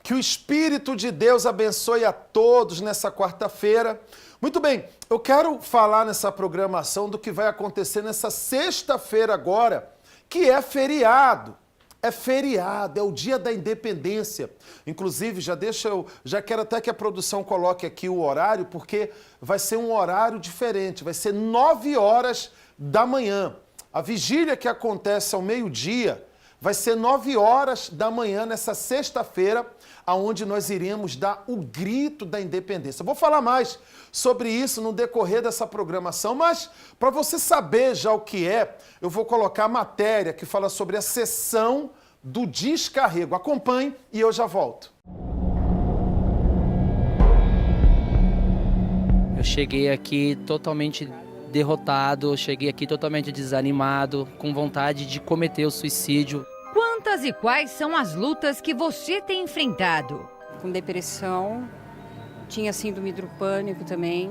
Que o Espírito de Deus abençoe a todos nessa quarta-feira. Muito bem, eu quero falar nessa programação do que vai acontecer nessa sexta-feira agora, que é feriado. É feriado, é o dia da independência. Inclusive, já quero até que a produção coloque aqui o horário, porque vai ser um horário diferente, vai ser 9 horas da manhã. A vigília que acontece ao meio-dia vai ser 9 horas da manhã nessa sexta-feira, aonde nós iremos dar o grito da independência. Vou falar mais sobre isso no decorrer dessa programação, mas para você saber já o que é, eu vou colocar a matéria que fala sobre a sessão do descarrego. Acompanhe e eu já volto. Eu cheguei aqui totalmente derrotado, cheguei aqui totalmente desanimado, com vontade de cometer o suicídio. Quantas e quais são as lutas que você tem enfrentado? Com depressão, tinha síndrome do pânico também,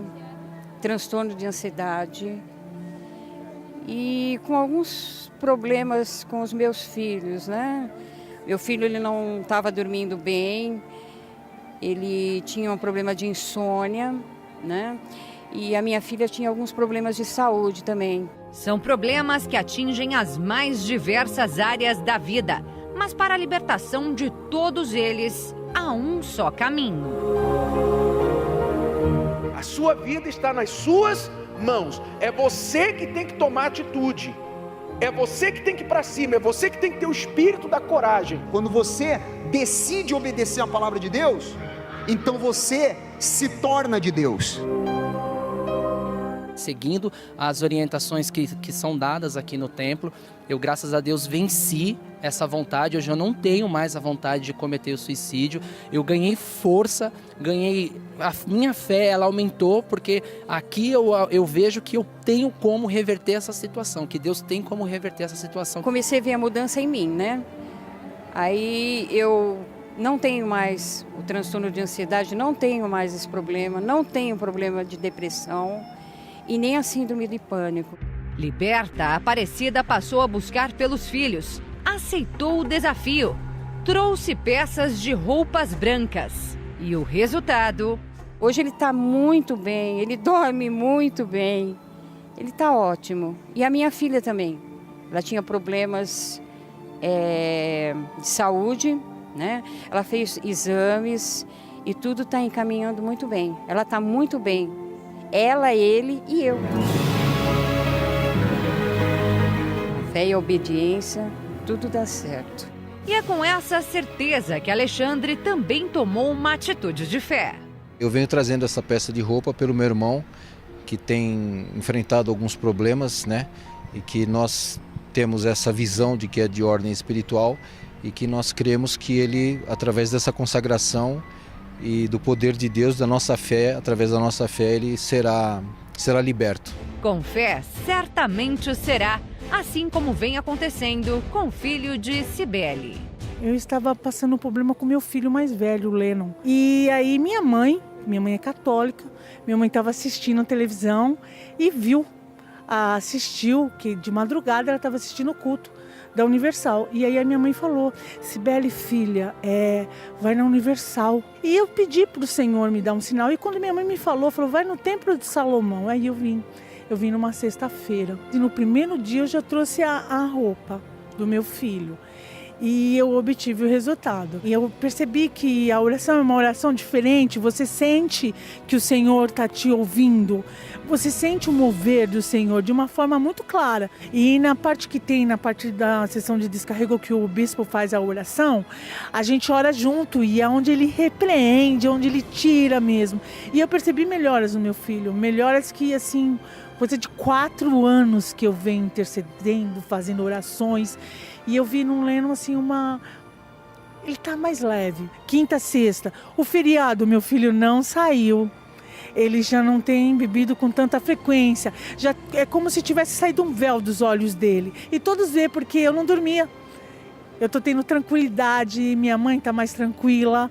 transtorno de ansiedade e com alguns problemas com os meus filhos, né? Meu filho, ele não estava dormindo bem, ele tinha um problema de insônia, né? E a minha filha tinha alguns problemas de saúde também. São problemas que atingem as mais diversas áreas da vida, mas para a libertação de todos eles, há um só caminho. A sua vida está nas suas mãos. É você que tem que tomar atitude. É você que tem que ir para cima. É você que tem que ter o espírito da coragem. Quando você decide obedecer a palavra de Deus, então você se torna de Deus. Seguindo as orientações que são dadas aqui no templo, eu, graças a Deus, venci essa vontade. Hoje eu não tenho mais a vontade de cometer o suicídio. Eu ganhei força, a minha fé, ela aumentou, porque aqui eu vejo que eu tenho como reverter essa situação, que Deus tem como reverter essa situação. Comecei a ver a mudança em mim, né? Aí eu não tenho mais o transtorno de ansiedade, não tenho mais esse problema, não tenho problema de depressão e nem a síndrome de pânico. Liberta, a Aparecida passou a buscar pelos filhos, aceitou o desafio, trouxe peças de roupas brancas. E o resultado? Hoje ele está muito bem, ele dorme muito bem, ele está ótimo. E a minha filha também, ela tinha problemas de saúde, né? Ela fez exames e tudo está encaminhando muito bem. Ela está muito bem, ela, ele e eu. Fé e obediência, tudo dá certo. E é com essa certeza que Alexandre também tomou uma atitude de fé. Eu venho trazendo essa peça de roupa pelo meu irmão, que tem enfrentado alguns problemas, né? E que nós temos essa visão de que é de ordem espiritual e que nós cremos que ele, através dessa consagração e do poder de Deus, da nossa fé, através da nossa fé, ele será liberto. Com fé, certamente o será, assim como vem acontecendo com o filho de Cibele. Eu estava passando um problema com meu filho mais velho, o Lennon. E aí minha mãe é católica, minha mãe estava assistindo a televisão e assistiu, que de madrugada ela estava assistindo o culto da Universal. E aí a minha mãe falou: Cibele, filha, vai na Universal. E eu pedi para o Senhor me dar um sinal. E quando minha mãe me falou, vai no Templo de Salomão. Aí eu vim numa sexta-feira. E no primeiro dia eu já trouxe a roupa do meu filho. E eu obtive o resultado. E eu percebi que a oração é uma oração diferente. Você sente que o Senhor está te ouvindo. Você sente o mover do Senhor de uma forma muito clara. E na parte da sessão de descarrego que o bispo faz a oração, a gente ora junto e é onde ele repreende, onde ele tira mesmo. E eu percebi melhoras no meu filho. Melhoras que, assim, coisa de 4 anos que eu venho intercedendo, fazendo orações. E eu vi no Lennon, assim, ele tá mais leve. Quinta, sexta. O feriado, meu filho não saiu. Ele já não tem bebido com tanta frequência. Já é como se tivesse saído um véu dos olhos dele. E todos vê, porque eu não dormia. Eu tô tendo tranquilidade, minha mãe tá mais tranquila.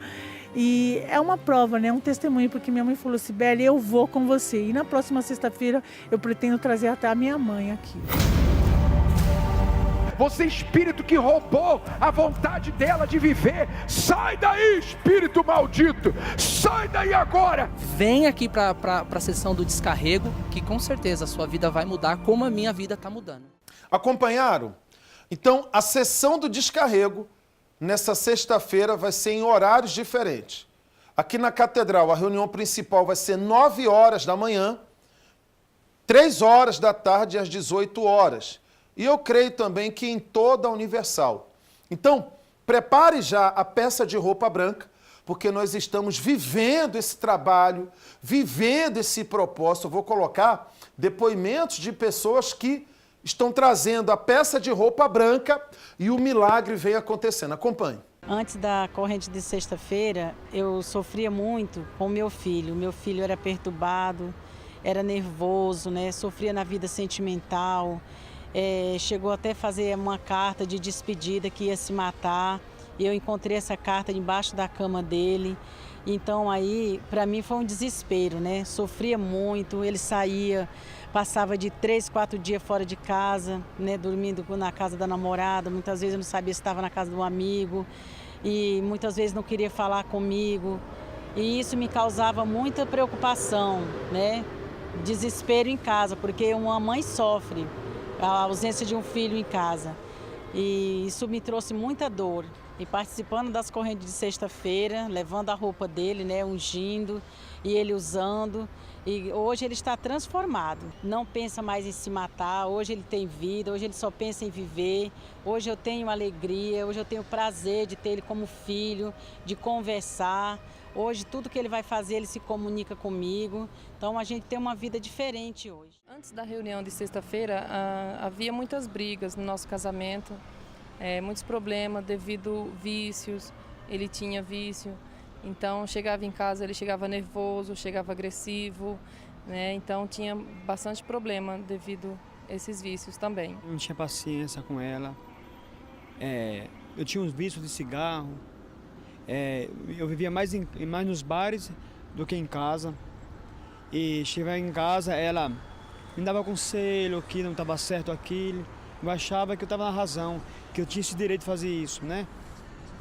E é uma prova, né? Um testemunho, porque minha mãe falou: Cibele, eu vou com você. E na próxima sexta-feira eu pretendo trazer até a minha mãe aqui. Você espírito que roubou a vontade dela de viver, sai daí, espírito maldito, sai daí agora. Vem aqui para a sessão do descarrego, que com certeza a sua vida vai mudar como a minha vida está mudando. Acompanharam? Então, a sessão do descarrego, nessa sexta-feira, vai ser em horários diferentes. Aqui na Catedral, a reunião principal vai ser 9 horas da manhã, 3 horas da tarde e às 18 horas. E eu creio também que em toda a Universal. Então, prepare já a peça de roupa branca, porque nós estamos vivendo esse trabalho, vivendo esse propósito. Eu vou colocar depoimentos de pessoas que estão trazendo a peça de roupa branca e o milagre vem acontecendo. Acompanhe. Antes da corrente de sexta-feira, eu sofria muito com meu filho. Meu filho era perturbado, era nervoso, né? Sofria na vida sentimental. Chegou até a fazer uma carta de despedida que ia se matar. E eu encontrei essa carta debaixo da cama dele. Então aí, para mim foi um desespero, né? Sofria muito, ele saía, passava de 3, 4 dias fora de casa, né? Dormindo na casa da namorada, muitas vezes eu não sabia se estava na casa de um amigo e muitas vezes não queria falar comigo. E isso me causava muita preocupação, né? Desespero em casa, porque uma mãe sofre a ausência de um filho em casa. E isso me trouxe muita dor. E participando das correntes de sexta-feira, levando a roupa dele, né, ungindo, e ele usando. E hoje ele está transformado. Não pensa mais em se matar, hoje ele tem vida, hoje ele só pensa em viver. Hoje eu tenho alegria, hoje eu tenho prazer de ter ele como filho, de conversar. Hoje tudo que ele vai fazer, ele se comunica comigo. Então a gente tem uma vida diferente hoje. Antes da reunião de sexta-feira, havia muitas brigas no nosso casamento. Muitos problemas devido vícios, ele tinha vício, então chegava em casa, ele chegava nervoso, chegava agressivo, né? Então tinha bastante problema devido a esses vícios também. Eu não tinha paciência com ela, eu tinha uns vícios de cigarro, eu vivia mais nos bares do que em casa, e chegava em casa, ela me dava conselho que não estava certo aquilo. Eu achava que eu estava na razão, que eu tinha esse direito de fazer isso, né?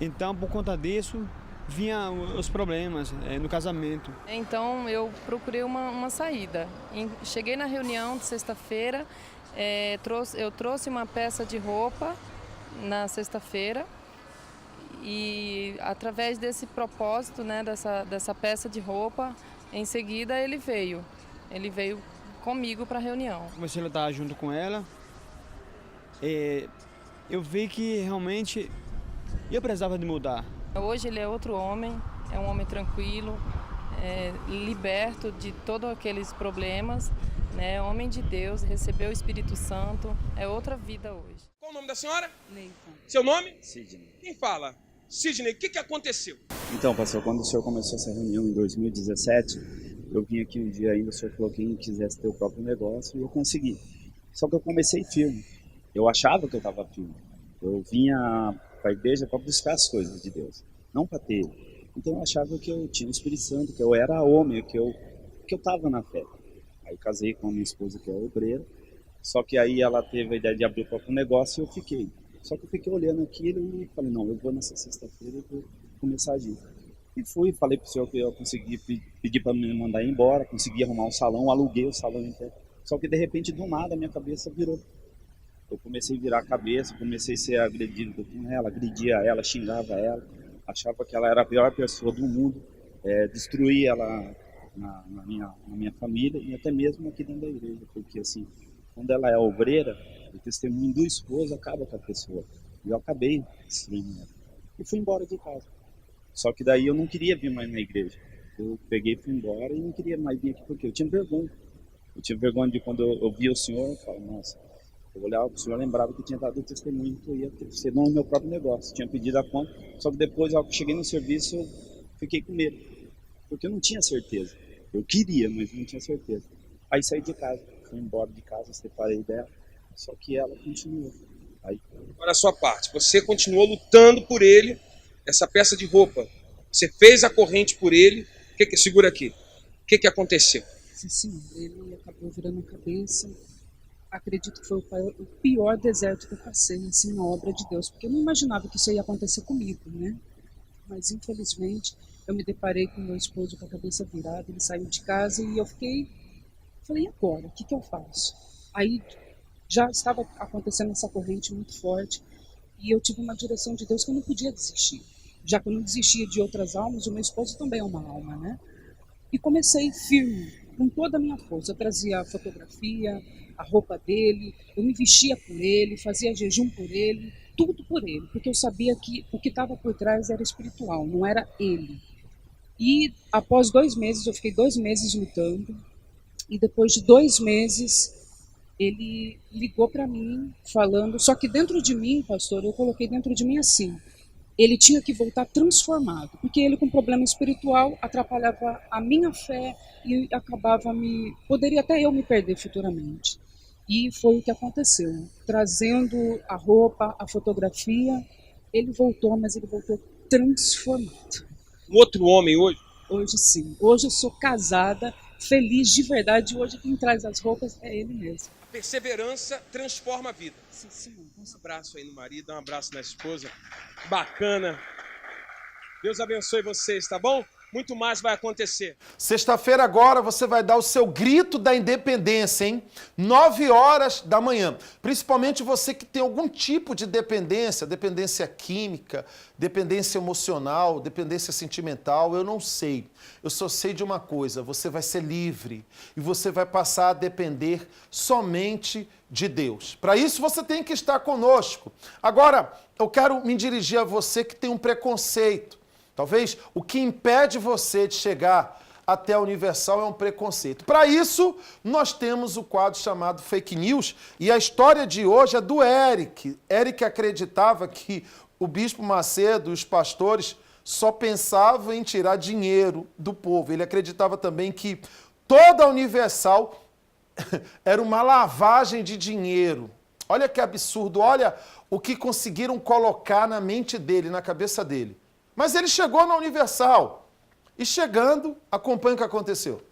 Então, por conta disso, vinham os problemas no casamento. Então, eu procurei uma saída. Cheguei na reunião de sexta-feira, eu trouxe uma peça de roupa na sexta-feira e, através desse propósito, né, dessa peça de roupa, em seguida ele veio comigo para a reunião. Comecei a lutar junto com ela. Eu vi que realmente eu precisava de mudar. Hoje ele é outro homem, é um homem tranquilo, liberto de todos aqueles problemas, né? Homem de Deus, recebeu o Espírito Santo, é outra vida hoje. Qual o nome da senhora? Leita. Seu nome? Sidney. Quem fala? Sidney, o que aconteceu? Então, pastor, quando o senhor começou essa reunião em 2017, eu vim aqui um dia ainda, o senhor falou que quem quisesse ter o próprio negócio, e eu consegui. Só que eu comecei firme. Eu achava que eu estava firme. Eu vinha para a igreja para buscar as coisas de Deus, não para ter. Então eu achava que eu tinha o Espírito Santo, que eu era homem, que eu estava na fé. Aí casei com a minha esposa, que é obreira. Só que aí ela teve a ideia de abrir o próprio negócio e eu fiquei. Só que eu fiquei olhando aquilo e falei, não, eu vou nessa sexta-feira e vou começar a agir. E fui, falei para o senhor que eu consegui pedir para me mandar embora, consegui arrumar um salão, aluguei o salão inteiro. Só que de repente, do nada, a minha cabeça virou. Eu comecei a virar a cabeça, comecei a ser agredido com ela, agredia ela, xingava ela, achava que ela era a pior pessoa do mundo, destruía ela na minha família e até mesmo aqui dentro da igreja, porque assim, quando ela é obreira, o testemunho do esposo acaba com a pessoa. E eu acabei destruindo ela. E fui embora de casa. Só que daí eu não queria vir mais na igreja. Eu peguei, fui embora e não queria mais vir aqui porque eu tinha vergonha. Eu tinha vergonha de quando eu via o senhor, eu falava, nossa, eu olhava para o senhor, lembrava que eu tinha dado o testemunho que eu ia ser no meu próprio negócio. Tinha pedido a conta, só que depois, ao que cheguei no serviço, eu fiquei com medo. Porque eu não tinha certeza. Eu queria, mas não tinha certeza. Aí saí de casa, fui embora de casa, separei dela, só que ela continuou. Aí... Agora a sua parte, você continuou lutando por ele, essa peça de roupa. Você fez a corrente por ele. Segura aqui. O que aconteceu? Sim, ele acabou virando a cabeça acredito que foi o pior deserto que eu passei, assim, na obra de Deus, porque eu não imaginava que isso ia acontecer comigo, né? Mas, infelizmente, eu me deparei com meu esposo com a cabeça virada, ele saiu de casa e eu falei, e agora? O que eu faço? Aí já estava acontecendo essa corrente muito forte e eu tive uma direção de Deus que eu não podia desistir. Já que eu não desistia de outras almas, o meu esposo também é uma alma, né? E comecei firme, com toda a minha força. Eu trazia a fotografia, a roupa dele, eu me vestia por ele, fazia jejum por ele, tudo por ele, porque eu sabia que o que estava por trás era espiritual, não era ele. E após 2 meses, eu fiquei 2 meses lutando, e depois de 2 meses, ele ligou para mim, falando, só que dentro de mim, pastor, eu coloquei dentro de mim assim, ele tinha que voltar transformado, porque ele com problema espiritual atrapalhava a minha fé e poderia até eu me perder futuramente. E foi o que aconteceu, trazendo a roupa, a fotografia, ele voltou, mas ele voltou transformado. Um outro homem hoje? Hoje sim, hoje eu sou casada, feliz de verdade, hoje quem traz as roupas é ele mesmo. A perseverança transforma a vida. Sim, sim. Um abraço aí no marido, um abraço na esposa. Bacana. Deus abençoe vocês, tá bom? Muito mais vai acontecer. Sexta-feira agora você vai dar o seu grito da independência, hein? 9h da manhã. Principalmente você que tem algum tipo de dependência, dependência química, dependência emocional, dependência sentimental, eu não sei. Eu só sei de uma coisa, você vai ser livre e você vai passar a depender somente de Deus. Para isso você tem que estar conosco. Agora, eu quero me dirigir a você que tem um preconceito. Talvez o que impede você de chegar até a Universal é um preconceito. Para isso, nós temos o quadro chamado Fake News e a história de hoje é do Eric. Eric acreditava que o Bispo Macedo e os pastores só pensavam em tirar dinheiro do povo. Ele acreditava também que toda a Universal era uma lavagem de dinheiro. Olha que absurdo, olha o que conseguiram colocar na mente dele, na cabeça dele. Mas ele chegou na Universal e chegando, acompanha o que aconteceu.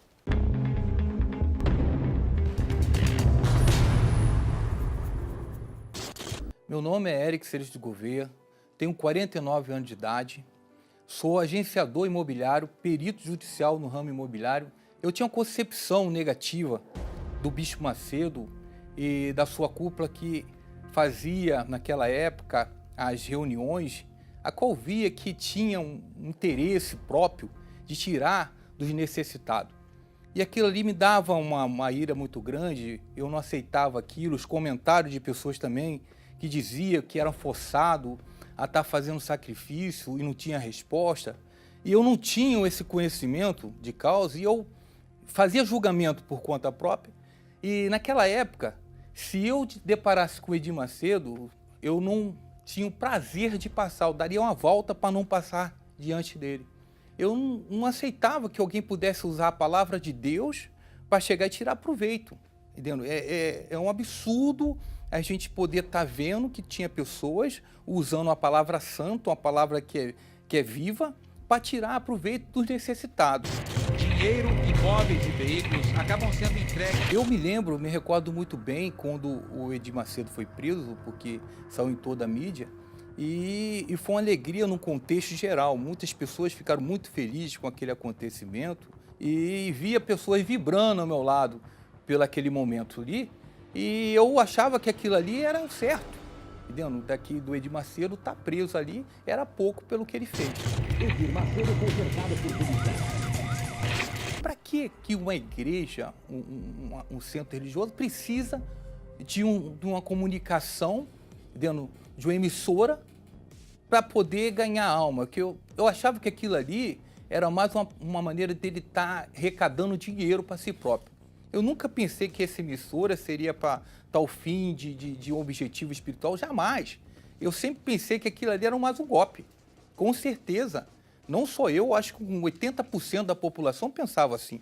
Meu nome é Eric Ceres de Gouveia, tenho 49 anos de idade, sou agenciador imobiliário, perito judicial no ramo imobiliário. Eu tinha uma concepção negativa do Bispo Macedo e da sua cúpula que fazia, naquela época, as reuniões, a qual via que tinha um interesse próprio de tirar dos necessitados. E aquilo ali me dava uma ira muito grande, eu não aceitava aquilo, os comentários de pessoas também que diziam que eram forçados a estar fazendo sacrifício e não tinha resposta. E eu não tinha esse conhecimento de causa e eu fazia julgamento por conta própria. E naquela época, se eu deparasse com o Edir Macedo, eu não tinha o prazer de passar, eu daria uma volta para não passar diante dele. Eu não aceitava que alguém pudesse usar a palavra de Deus para chegar e tirar proveito. Entendeu? É um absurdo a gente poder estar vendo que tinha pessoas usando a palavra santa, uma palavra que é viva, para tirar proveito dos necessitados. Dinheiro, imóveis e veículos acabam sendo entregues. Eu me recordo muito bem quando o Edir Macedo foi preso, porque saiu em toda a mídia, e foi uma alegria num contexto geral. Muitas pessoas ficaram muito felizes com aquele acontecimento e via pessoas vibrando ao meu lado pelo aquele momento ali, e eu achava que aquilo ali era certo. Entendeu? Daqui do Edir Macedo estar preso ali era pouco pelo que ele fez. Edir Macedo foi cercado por policiais. Para que uma igreja, um centro religioso, precisa de uma comunicação, de uma emissora, para poder ganhar alma? Que eu achava que aquilo ali era mais uma maneira dele estar arrecadando dinheiro para si próprio. Eu nunca pensei que essa emissora seria para tal fim de um objetivo espiritual, jamais. Eu sempre pensei que aquilo ali era mais um golpe, com certeza. Não só eu, acho que 80% da população pensava assim,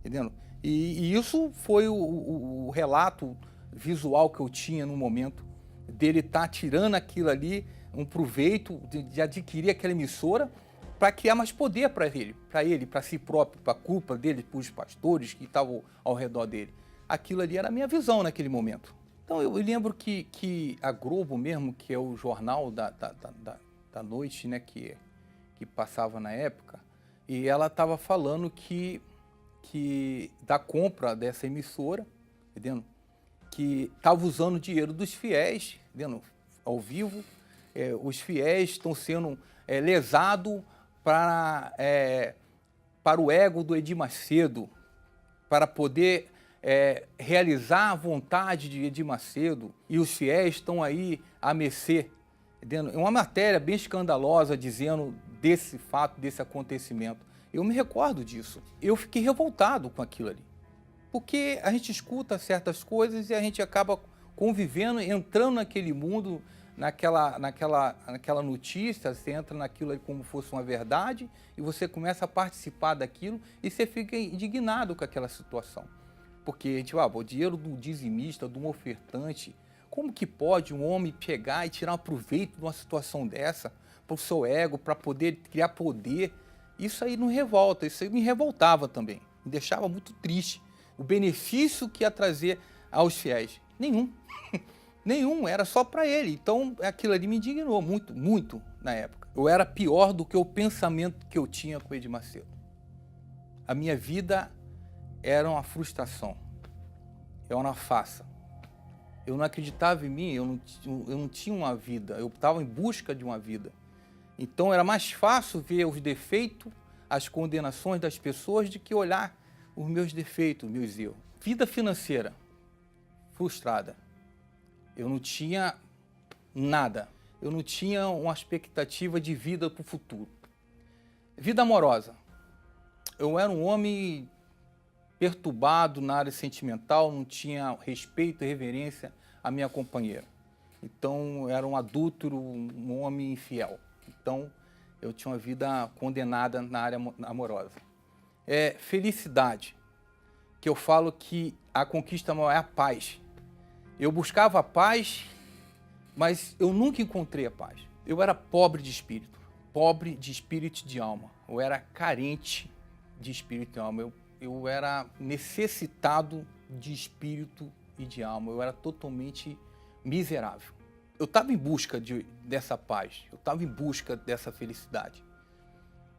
entendendo? E isso foi o relato visual que eu tinha no momento dele estar tirando aquilo ali, um proveito de adquirir aquela emissora para criar mais poder para ele, para si próprio, para a culpa dele, para os pastores que estavam ao redor dele. aquilo ali era a minha visão naquele momento. Então eu lembro que a Globo mesmo, que é o jornal da noite, né, que passava na época, e ela estava falando que da compra dessa emissora, entendeu? Que estava usando o dinheiro dos fiéis, entendeu? Ao vivo, os fiéis estão sendo lesados para o ego do Edir Macedo, para poder realizar a vontade de Edir Macedo, e os fiéis estão aí a mercê. É uma matéria bem escandalosa dizendo desse fato, desse acontecimento. Eu me recordo disso. Eu fiquei revoltado com aquilo ali. Porque a gente escuta certas coisas e a gente acaba convivendo, entrando naquele mundo, naquela notícia, você entra naquilo ali como fosse uma verdade e você começa a participar daquilo e você fica indignado com aquela situação. Porque a gente fala, o dinheiro do dizimista, do ofertante, como que pode um homem pegar e tirar um proveito de uma situação dessa para o seu ego, para poder criar poder? Isso aí não revolta, isso aí me revoltava também, me deixava muito triste. O benefício que ia trazer aos fiéis, nenhum. Nenhum, era só para ele. Então aquilo ali me indignou muito, muito na época. Eu era pior do que o pensamento que eu tinha com o Edir Macedo. A minha vida era uma frustração, era uma farsa. Eu não acreditava em mim, eu não tinha uma vida, eu estava em busca de uma vida. Então era mais fácil ver os defeitos, as condenações das pessoas, do que olhar os meus defeitos, meus erros. Vida financeira, frustrada. Eu não tinha nada. Eu não tinha uma expectativa de vida para o futuro. Vida amorosa. Eu era um homem perturbado na área sentimental, não tinha respeito e reverência à minha companheira. Então, eu era um adúltero, um homem infiel. Então, eu tinha uma vida condenada na área amorosa. Felicidade, que eu falo que a conquista maior é a paz. Eu buscava a paz, mas eu nunca encontrei a paz. Eu era pobre de espírito e de alma. Eu era carente de espírito e alma. Eu era necessitado de espírito e de alma. Eu era totalmente miserável. Eu estava em busca dessa paz, eu estava em busca dessa felicidade.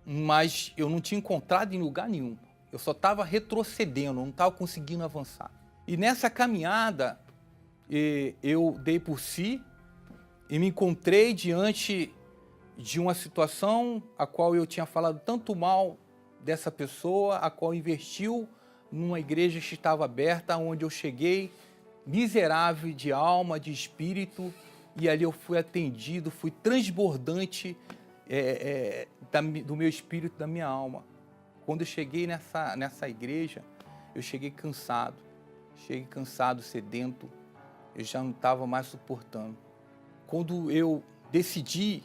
Mas eu não tinha encontrado em lugar nenhum. Eu só estava retrocedendo, não estava conseguindo avançar. E nessa caminhada, eu dei por si e me encontrei diante de uma situação a qual eu tinha falado tanto mal dessa pessoa, a qual investiu numa igreja que estava aberta, onde eu cheguei miserável de alma, de espírito, e ali eu fui atendido, fui transbordante do meu espírito, da minha alma. Quando eu cheguei nessa igreja, eu cheguei cansado, sedento, eu já não estava mais suportando. Quando eu decidi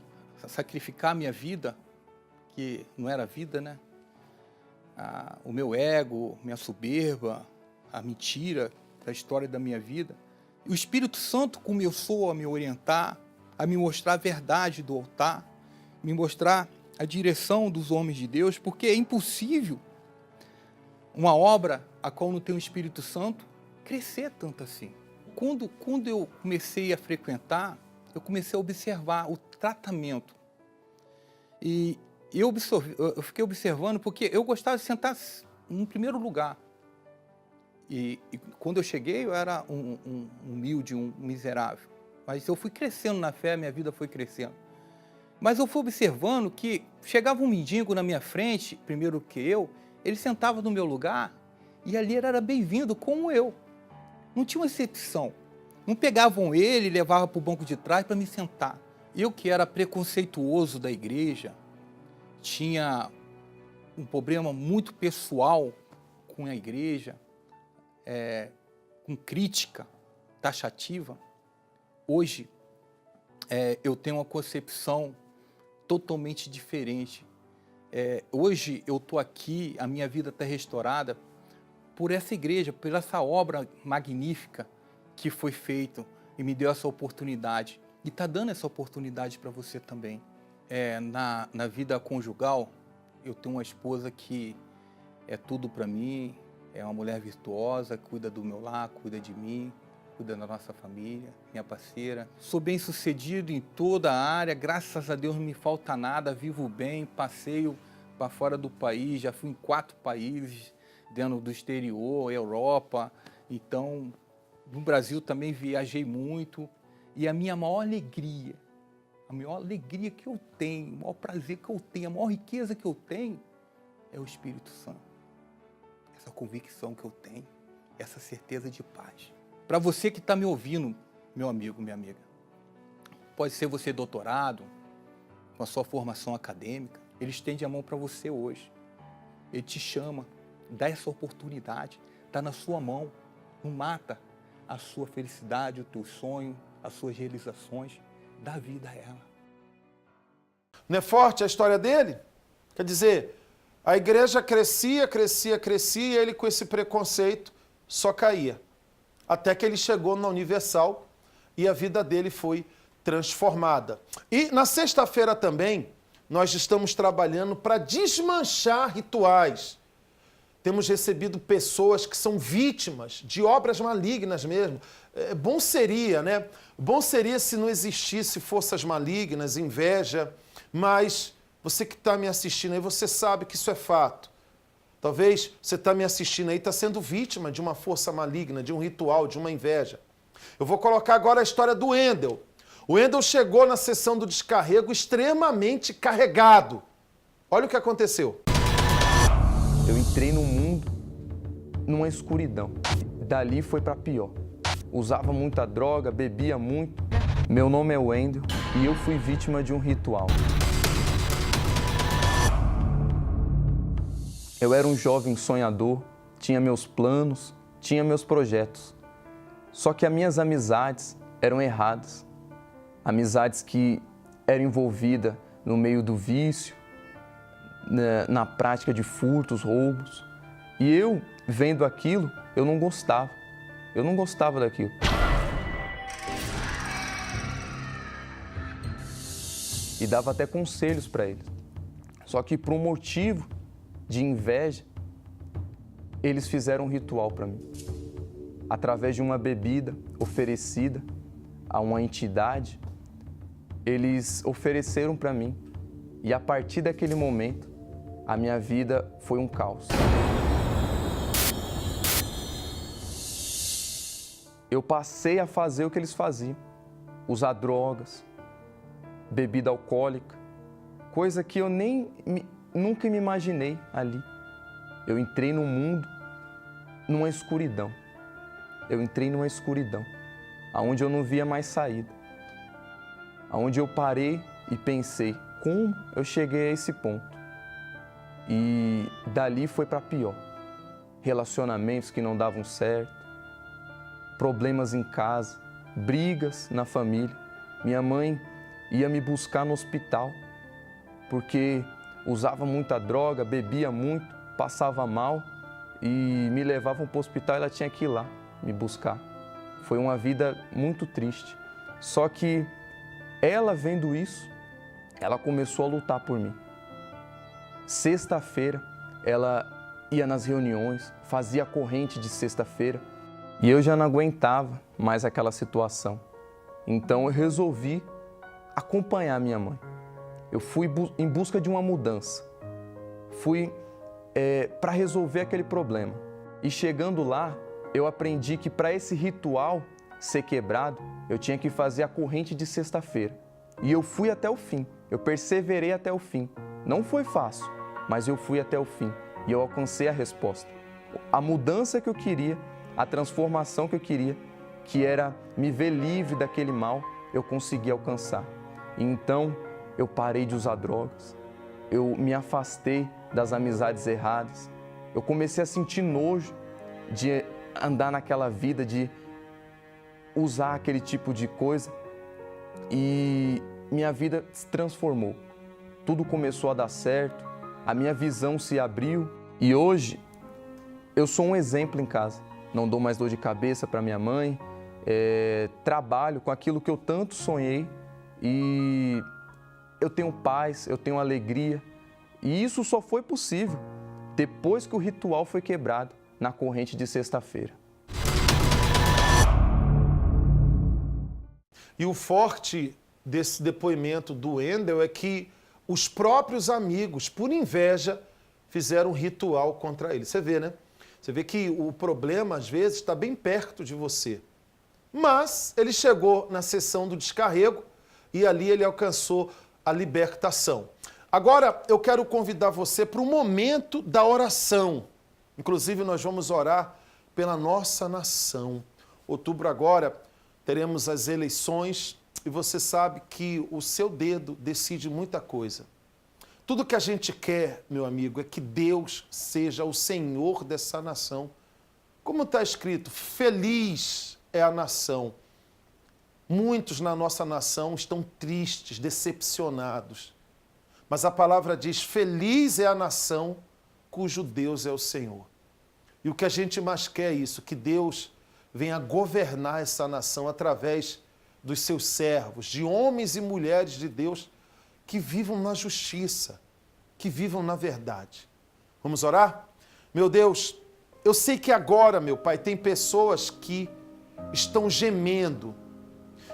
sacrificar a minha vida, que não era vida, né? O meu ego, minha soberba, a mentira da história da minha vida, o Espírito Santo começou a me orientar, a me mostrar a verdade do altar, me mostrar a direção dos homens de Deus, porque é impossível uma obra a qual não tem o Espírito Santo crescer tanto assim. Quando eu comecei a frequentar, eu comecei a observar o tratamento. E eu fiquei observando porque eu gostava de sentar no primeiro lugar. E quando eu cheguei, eu era um humilde, um miserável. Mas eu fui crescendo na fé, minha vida foi crescendo. Mas eu fui observando que chegava um mendigo na minha frente, primeiro que eu, ele sentava no meu lugar e ali ele era bem-vindo como eu. Não tinha uma exceção. Não pegavam ele e levavam para o banco de trás para me sentar. Eu que era preconceituoso da igreja, tinha um problema muito pessoal com a igreja, com crítica taxativa. Hoje, eu tenho uma concepção totalmente diferente. Hoje eu estou aqui, a minha vida está restaurada por essa igreja, por essa obra magnífica que foi feita e me deu essa oportunidade. E está dando essa oportunidade para você também. Na vida conjugal, eu tenho uma esposa que é tudo para mim, É uma mulher virtuosa, cuida do meu lar, cuida de mim, cuida da nossa família, minha parceira. Sou bem-sucedido em toda a área, graças a Deus não me falta nada, vivo bem, passeio para fora do país, já fui em 4 países, dentro do exterior, Europa. Então, no Brasil também viajei muito. E a minha maior alegria que eu tenho, o maior prazer que eu tenho, a maior riqueza que eu tenho é o Espírito Santo. Essa convicção que eu tenho, essa certeza de paz. Para você que está me ouvindo, meu amigo, minha amiga, pode ser você doutorado, com a sua formação acadêmica, ele estende a mão para você hoje. Ele te chama, dá essa oportunidade, está na sua mão, não mata a sua felicidade, o teu sonho, as suas realizações, dá vida a ela. Não é forte a história dele? Quer dizer, a igreja crescia, e ele com esse preconceito só caía. Até que ele chegou na Universal e a vida dele foi transformada. E na sexta-feira também, nós estamos trabalhando para desmanchar rituais. Temos recebido pessoas que são vítimas de obras malignas mesmo. Bom seria, né? Bom seria se não existisse forças malignas, inveja, mas você que está me assistindo aí, você sabe que isso é fato. Talvez você está me assistindo aí, está sendo vítima de uma força maligna, de um ritual, de uma inveja. Eu vou colocar agora a história do Wendel. O Wendel chegou na sessão do descarrego extremamente carregado. Olha o que aconteceu. Eu entrei no mundo numa escuridão. Dali foi para pior. Usava muita droga, bebia muito. Meu nome é Wendel e eu fui vítima de um ritual. Eu era um jovem sonhador, tinha meus planos, tinha meus projetos. Só que as minhas amizades eram erradas. Amizades que eram envolvidas no meio do vício, na prática de furtos, roubos. E eu, vendo aquilo, eu não gostava. Eu não gostava daquilo. E dava até conselhos para eles. Só que por um motivo de inveja, eles fizeram um ritual para mim. Através de uma bebida oferecida a uma entidade, eles ofereceram para mim. E a partir daquele momento, a minha vida foi um caos. Eu passei a fazer o que eles faziam. Usar drogas, bebida alcoólica, coisa que eu nunca me imaginei ali. Eu entrei no mundo numa escuridão. Eu entrei numa escuridão, onde eu não via mais saída. Onde eu parei e pensei, como eu cheguei a esse ponto? E dali foi para pior. Relacionamentos que não davam certo, problemas em casa, brigas na família. Minha mãe ia me buscar no hospital porque usava muita droga, bebia muito, passava mal e me levavam para o hospital e ela tinha que ir lá me buscar. Foi uma vida muito triste. Só que ela, vendo isso, ela começou a lutar por mim. Sexta-feira, ela ia nas reuniões, fazia a corrente de sexta-feira e eu já não aguentava mais aquela situação. Então eu resolvi acompanhar minha mãe. Eu fui em busca de uma mudança. Fui para resolver aquele problema. E chegando lá, eu aprendi que para esse ritual ser quebrado, eu tinha que fazer a corrente de sexta-feira. E eu fui até o fim, eu perseverei até o fim. Não foi fácil, mas eu fui até o fim e eu alcancei a resposta. A mudança que eu queria, a transformação que eu queria, que era me ver livre daquele mal, eu consegui alcançar. E então, eu parei de usar drogas, eu me afastei das amizades erradas, eu comecei a sentir nojo de andar naquela vida, de usar aquele tipo de coisa e minha vida se transformou. Tudo começou a dar certo, a minha visão se abriu e hoje eu sou um exemplo em casa. Não dou mais dor de cabeça para minha mãe, trabalho com aquilo que eu tanto sonhei e eu tenho paz, eu tenho alegria. E isso só foi possível depois que o ritual foi quebrado. na corrente de sexta-feira. E o forte desse depoimento do Wendel é que os próprios amigos, por inveja, fizeram um ritual contra ele. Você vê, né? Você vê que o problema, às vezes, está bem perto de você. Mas ele chegou na sessão do descarrego e ali ele alcançou a libertação. Agora, eu quero convidar você para o momento da oração. Inclusive, nós vamos orar pela nossa nação. Outubro agora, teremos as eleições e você sabe que o seu dedo decide muita coisa. Tudo que a gente quer, meu amigo, é que Deus seja o Senhor dessa nação. Como está escrito, feliz é a nação. Muitos na nossa nação estão tristes, decepcionados. Mas a palavra diz, feliz é a nação cujo Deus é o Senhor. E o que a gente mais quer é isso, que Deus venha governar essa nação através dos seus servos, de homens e mulheres de Deus que vivam na justiça, que vivam na verdade. Vamos orar? Meu Deus, eu sei que agora, meu Pai, tem pessoas que estão gemendo,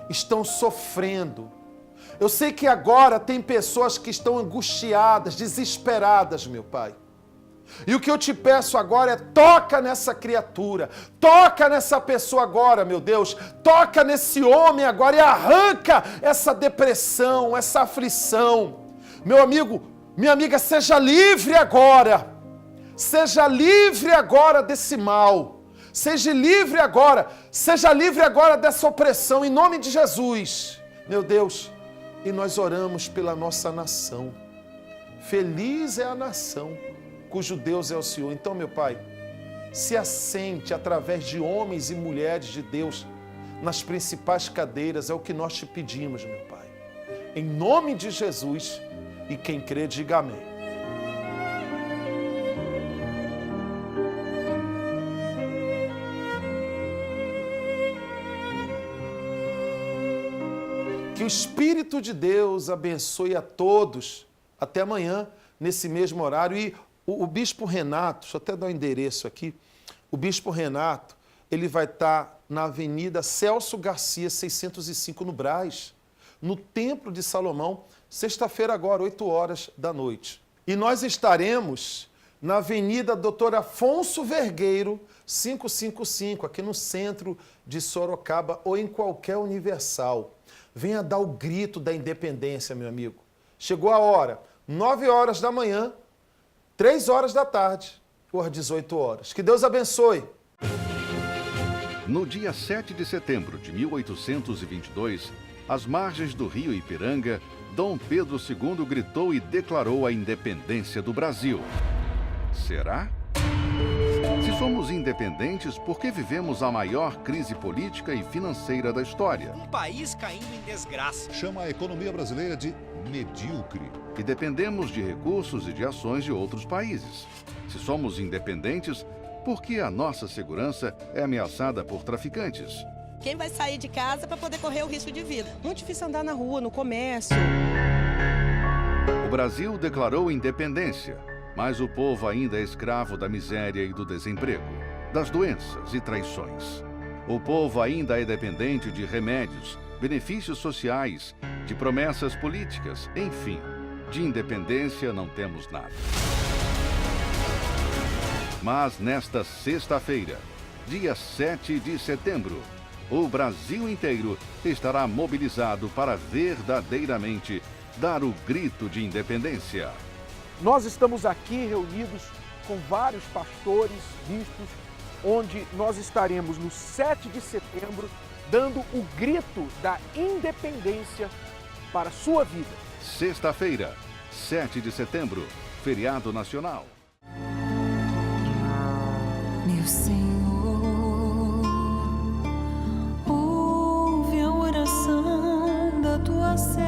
estão sofrendo. Eu sei que agora tem pessoas que estão angustiadas, desesperadas, meu Pai. E o que eu te peço agora é toca nessa criatura, toca nessa pessoa agora, meu Deus, toca nesse homem agora e arranca essa depressão, essa aflição. Meu amigo, minha amiga, seja livre agora desse mal, seja livre agora dessa opressão, em nome de Jesus, meu Deus. E nós oramos pela nossa nação. Feliz é a nação cujo Deus é o Senhor. Então, meu Pai, se assente através de homens e mulheres de Deus nas principais cadeiras, é o que nós te pedimos, meu Pai. Em nome de Jesus, e quem crê, diga amém. Que o Espírito de Deus abençoe a todos. Até amanhã, nesse mesmo horário. E o Bispo Renato, deixa eu até dar o endereço aqui. O Bispo Renato, ele vai estar na Avenida Celso Garcia, 605, no Brás, no Templo de Salomão, sexta-feira agora, 8 horas da noite. E nós estaremos na Avenida Doutor Afonso Vergueiro, 555, aqui no centro de Sorocaba ou em qualquer Universal. Venha dar o grito da independência, meu amigo. Chegou a hora, 9 horas da manhã, 3 horas da tarde, ou às 18 horas. Que Deus abençoe. No dia 7 de setembro de 1822, às margens do rio Ipiranga, Dom Pedro II gritou e declarou a independência do Brasil. Será? Se somos independentes, por que vivemos a maior crise política e financeira da história? Um país caindo em desgraça. Chama a economia brasileira de medíocre. E dependemos de recursos e de ações de outros países. Se somos independentes, por que a nossa segurança é ameaçada por traficantes? Quem vai sair de casa para poder correr o risco de vida? Muito difícil andar na rua, no comércio. O Brasil declarou independência, mas o povo ainda é escravo da miséria e do desemprego, das doenças e traições. O povo ainda é dependente de remédios, benefícios sociais, de promessas políticas, enfim, de independência não temos nada. Mas nesta sexta-feira, dia 7 de setembro, o Brasil inteiro estará mobilizado para verdadeiramente dar o grito de independência. Nós estamos aqui reunidos com vários pastores, bispos, onde nós estaremos no 7 de setembro dando o grito da independência para a sua vida. Sexta-feira, 7 de setembro, feriado nacional. Meu Senhor, ouve a oração da tua serva.